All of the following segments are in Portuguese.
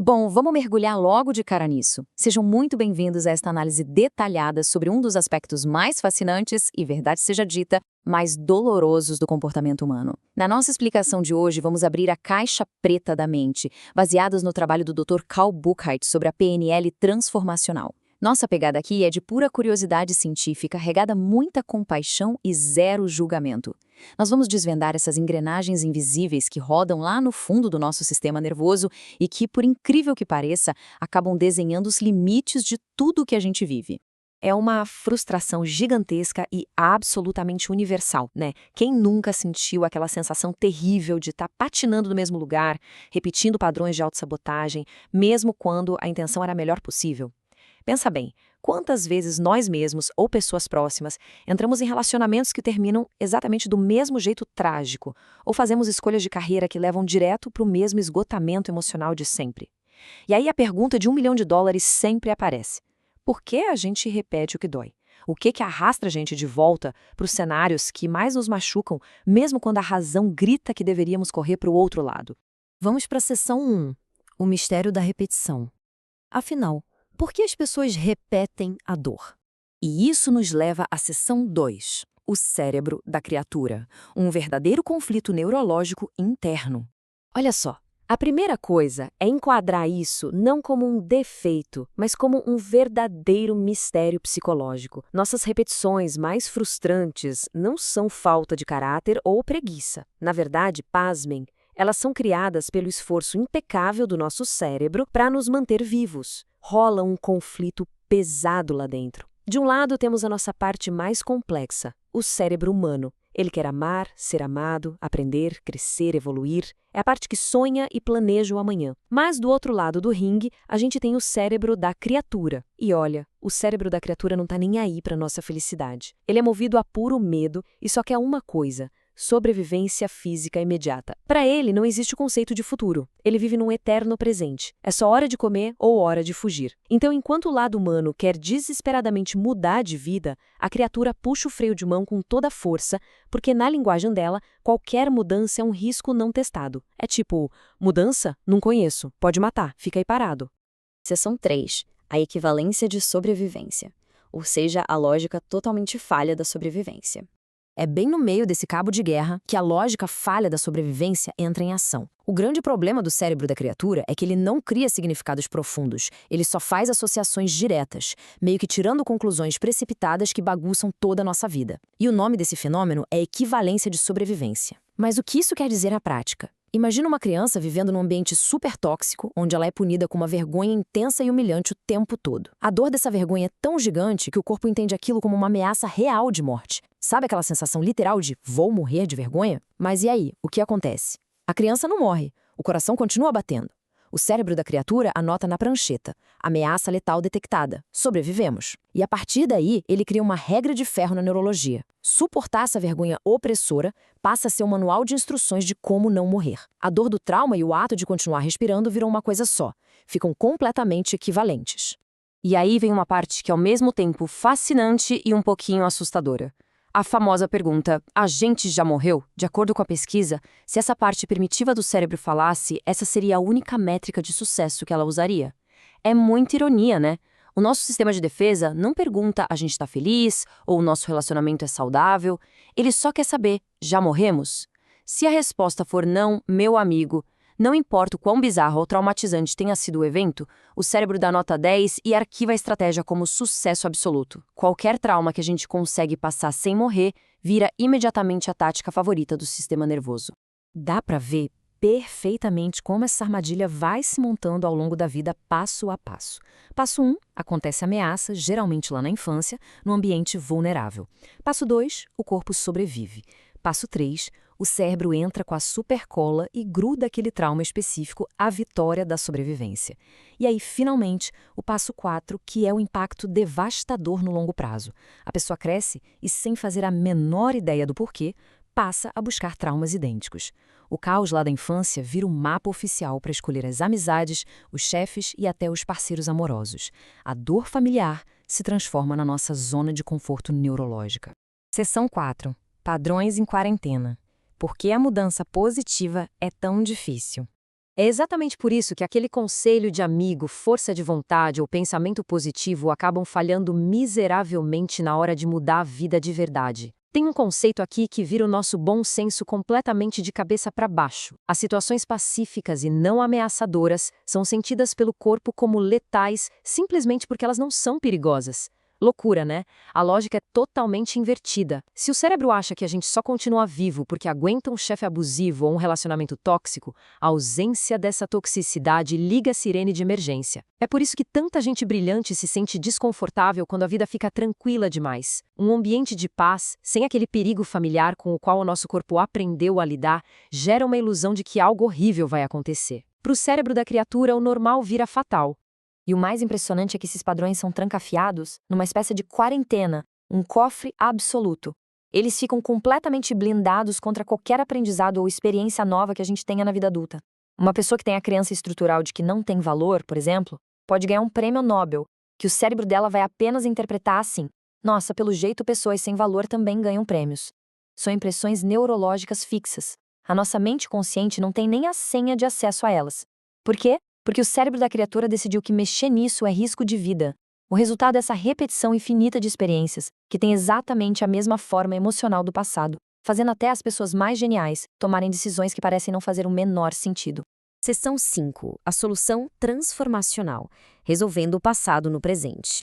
Bom, vamos mergulhar logo de cara nisso. Sejam muito bem-vindos a esta análise detalhada sobre um dos aspectos mais fascinantes e, verdade seja dita, mais dolorosos do comportamento humano. Na nossa explicação de hoje, vamos abrir a caixa preta da mente, baseados no trabalho do Dr. Carl Buchheit sobre a PNL transformacional. Nossa pegada aqui é de pura curiosidade científica, regada a muita compaixão e zero julgamento. Nós vamos desvendar essas engrenagens invisíveis que rodam lá no fundo do nosso sistema nervoso e que, por incrível que pareça, acabam desenhando os limites de tudo o que a gente vive. É uma frustração gigantesca e absolutamente universal, né? Quem nunca sentiu aquela sensação terrível de estar patinando no mesmo lugar, repetindo padrões de autossabotagem, mesmo quando a intenção era a melhor possível? Pensa bem, quantas vezes nós mesmos ou pessoas próximas entramos em relacionamentos que terminam exatamente do mesmo jeito trágico, ou fazemos escolhas de carreira que levam direto para o mesmo esgotamento emocional de sempre? E aí a pergunta de US$ 1 milhão sempre aparece. Por que a gente repete o que dói? O que arrasta a gente de volta para os cenários que mais nos machucam, mesmo quando a razão grita que deveríamos correr para o outro lado? Vamos para a seção 1, o mistério da repetição. Afinal, por que as pessoas repetem a dor? E isso nos leva à seção 2, o cérebro da criatura, um verdadeiro conflito neurológico interno. Olha só, a primeira coisa é enquadrar isso não como um defeito, mas como um verdadeiro mistério psicológico. Nossas repetições mais frustrantes não são falta de caráter ou preguiça. Na verdade, pasmem, elas são criadas pelo esforço impecável do nosso cérebro para nos manter vivos. Rola um conflito pesado lá dentro. De um lado, temos a nossa parte mais complexa, o cérebro humano. Ele quer amar, ser amado, aprender, crescer, evoluir. É a parte que sonha e planeja o amanhã. Mas do outro lado do ringue, a gente tem o cérebro da criatura. E olha, o cérebro da criatura não está nem aí para nossa felicidade. Ele é movido a puro medo e só quer uma coisa: sobrevivência física imediata. Para ele, não existe o conceito de futuro. Ele vive num eterno presente. É só hora de comer ou hora de fugir. Então, enquanto o lado humano quer desesperadamente mudar de vida, a criatura puxa o freio de mão com toda a força, porque na linguagem dela, qualquer mudança é um risco não testado. É tipo, mudança? Não conheço. Pode matar. Fica aí parado. Seção 3, a equivalência de sobrevivência, ou seja, a lógica totalmente falha da sobrevivência. É bem no meio desse cabo de guerra que a lógica falha da sobrevivência entra em ação. O grande problema do cérebro da criatura é que ele não cria significados profundos, ele só faz associações diretas, meio que tirando conclusões precipitadas que bagunçam toda a nossa vida. E o nome desse fenômeno é equivalência de sobrevivência. Mas o que isso quer dizer na prática? Imagina uma criança vivendo num ambiente super tóxico, onde ela é punida com uma vergonha intensa e humilhante o tempo todo. A dor dessa vergonha é tão gigante que o corpo entende aquilo como uma ameaça real de morte. Sabe aquela sensação literal de vou morrer de vergonha? Mas e aí, o que acontece? A criança não morre, o coração continua batendo. O cérebro da criatura anota na prancheta: ameaça letal detectada, sobrevivemos. E a partir daí, ele cria uma regra de ferro na neurologia. Suportar essa vergonha opressora passa a ser um manual de instruções de como não morrer. A dor do trauma e o ato de continuar respirando viram uma coisa só. Ficam completamente equivalentes. E aí vem uma parte que é ao mesmo tempo fascinante e um pouquinho assustadora. A famosa pergunta: a gente já morreu? De acordo com a pesquisa, se essa parte primitiva do cérebro falasse, essa seria a única métrica de sucesso que ela usaria. É muita ironia, né? O nosso sistema de defesa não pergunta a gente está feliz ou o nosso relacionamento é saudável. Ele só quer saber: já morremos? Se a resposta for não, meu amigo, não importa o quão bizarro ou traumatizante tenha sido o evento, o cérebro dá nota 10 e arquiva a estratégia como sucesso absoluto. Qualquer trauma que a gente consegue passar sem morrer vira imediatamente a tática favorita do sistema nervoso. Dá para ver perfeitamente como essa armadilha vai se montando ao longo da vida passo a passo. Passo 1, acontece a ameaça, geralmente lá na infância, num ambiente vulnerável. Passo 2, o corpo sobrevive. Passo 3, o cérebro entra com a supercola e gruda aquele trauma específico à vitória da sobrevivência. E aí, finalmente, o passo 4, que é o impacto devastador no longo prazo. A pessoa cresce e, sem fazer a menor ideia do porquê, passa a buscar traumas idênticos. O caos lá da infância vira um mapa oficial para escolher as amizades, os chefes e até os parceiros amorosos. A dor familiar se transforma na nossa zona de conforto neurológica. Seção 4. Padrões em quarentena. Por que a mudança positiva é tão difícil? É exatamente por isso que aquele conselho de amigo, força de vontade ou pensamento positivo acabam falhando miseravelmente na hora de mudar a vida de verdade. Tem um conceito aqui que vira o nosso bom senso completamente de cabeça para baixo. As situações pacíficas e não ameaçadoras são sentidas pelo corpo como letais simplesmente porque elas não são perigosas. Loucura, né? A lógica é totalmente invertida. Se o cérebro acha que a gente só continua vivo porque aguenta um chefe abusivo ou um relacionamento tóxico, a ausência dessa toxicidade liga a sirene de emergência. É por isso que tanta gente brilhante se sente desconfortável quando a vida fica tranquila demais. Um ambiente de paz, sem aquele perigo familiar com o qual o nosso corpo aprendeu a lidar, gera uma ilusão de que algo horrível vai acontecer. Para o cérebro da criatura, o normal vira fatal. E o mais impressionante é que esses padrões são trancafiados numa espécie de quarentena, um cofre absoluto. Eles ficam completamente blindados contra qualquer aprendizado ou experiência nova que a gente tenha na vida adulta. Uma pessoa que tem a crença estrutural de que não tem valor, por exemplo, pode ganhar um prêmio Nobel, que o cérebro dela vai apenas interpretar assim: nossa, pelo jeito pessoas sem valor também ganham prêmios. São impressões neurológicas fixas. A nossa mente consciente não tem nem a senha de acesso a elas. Por quê? Porque o cérebro da criatura decidiu que mexer nisso é risco de vida. O resultado é essa repetição infinita de experiências, que tem exatamente a mesma forma emocional do passado, fazendo até as pessoas mais geniais tomarem decisões que parecem não fazer o menor sentido. Seção 5. A solução transformacional, resolvendo o passado no presente.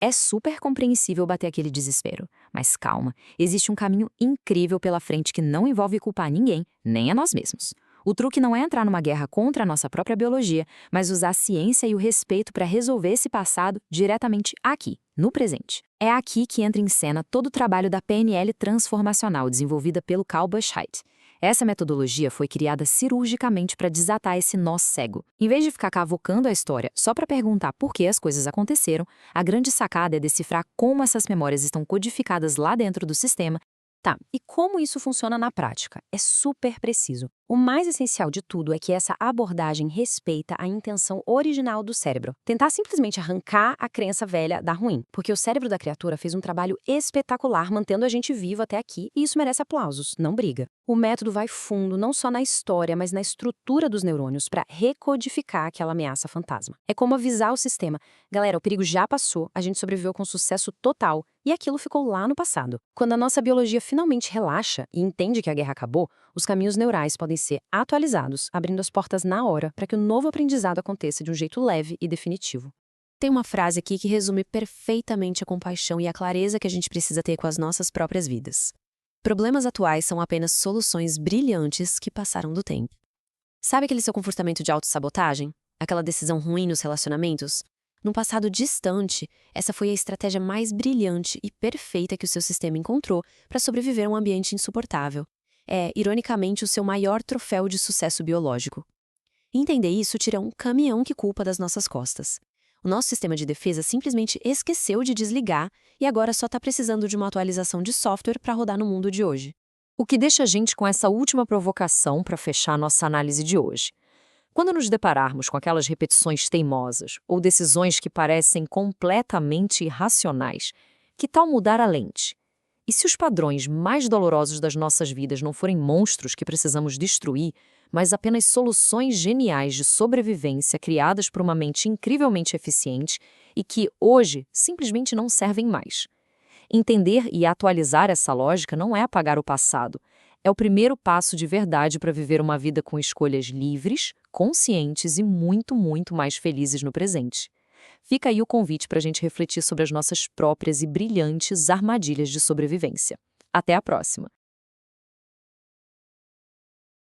É super compreensível bater aquele desespero, mas calma, existe um caminho incrível pela frente que não envolve culpar ninguém, nem a nós mesmos. O truque não é entrar numa guerra contra a nossa própria biologia, mas usar a ciência e o respeito para resolver esse passado diretamente aqui, no presente. É aqui que entra em cena todo o trabalho da PNL transformacional desenvolvida pelo Cal Buchheit. Essa metodologia foi criada cirurgicamente para desatar esse nó cego. Em vez de ficar cavocando a história só para perguntar por que as coisas aconteceram, a grande sacada é decifrar como essas memórias estão codificadas lá dentro do sistema. Tá, e como isso funciona na prática? É super preciso. O mais essencial de tudo é que essa abordagem respeita a intenção original do cérebro. Tentar simplesmente arrancar a crença velha dá ruim, porque o cérebro da criatura fez um trabalho espetacular mantendo a gente vivo até aqui e isso merece aplausos, não briga. O método vai fundo não só na história, mas na estrutura dos neurônios para recodificar aquela ameaça fantasma. É como avisar o sistema: galera, o perigo já passou, a gente sobreviveu com sucesso total e aquilo ficou lá no passado. Quando a nossa biologia finalmente relaxa e entende que a guerra acabou, os caminhos neurais podem ser atualizados, abrindo as portas na hora para que o novo aprendizado aconteça de um jeito leve e definitivo. Tem uma frase aqui que resume perfeitamente a compaixão e a clareza que a gente precisa ter com as nossas próprias vidas. Problemas atuais são apenas soluções brilhantes que passaram do tempo. Sabe aquele seu comportamento de autossabotagem? Aquela decisão ruim nos relacionamentos? No passado distante, essa foi a estratégia mais brilhante e perfeita que o seu sistema encontrou para sobreviver a um ambiente insuportável. É, ironicamente, o seu maior troféu de sucesso biológico. Entender isso tira um caminhão que culpa das nossas costas. O nosso sistema de defesa simplesmente esqueceu de desligar e agora só está precisando de uma atualização de software para rodar no mundo de hoje. O que deixa a gente com essa última provocação para fechar nossa análise de hoje. Quando nos depararmos com aquelas repetições teimosas ou decisões que parecem completamente irracionais, que tal mudar a lente? E se os padrões mais dolorosos das nossas vidas não forem monstros que precisamos destruir, mas apenas soluções geniais de sobrevivência criadas por uma mente incrivelmente eficiente e que, hoje, simplesmente não servem mais? Entender e atualizar essa lógica não é apagar o passado. É o primeiro passo de verdade para viver uma vida com escolhas livres, conscientes e muito, muito mais felizes no presente. Fica aí o convite para a gente refletir sobre as nossas próprias e brilhantes armadilhas de sobrevivência. Até a próxima!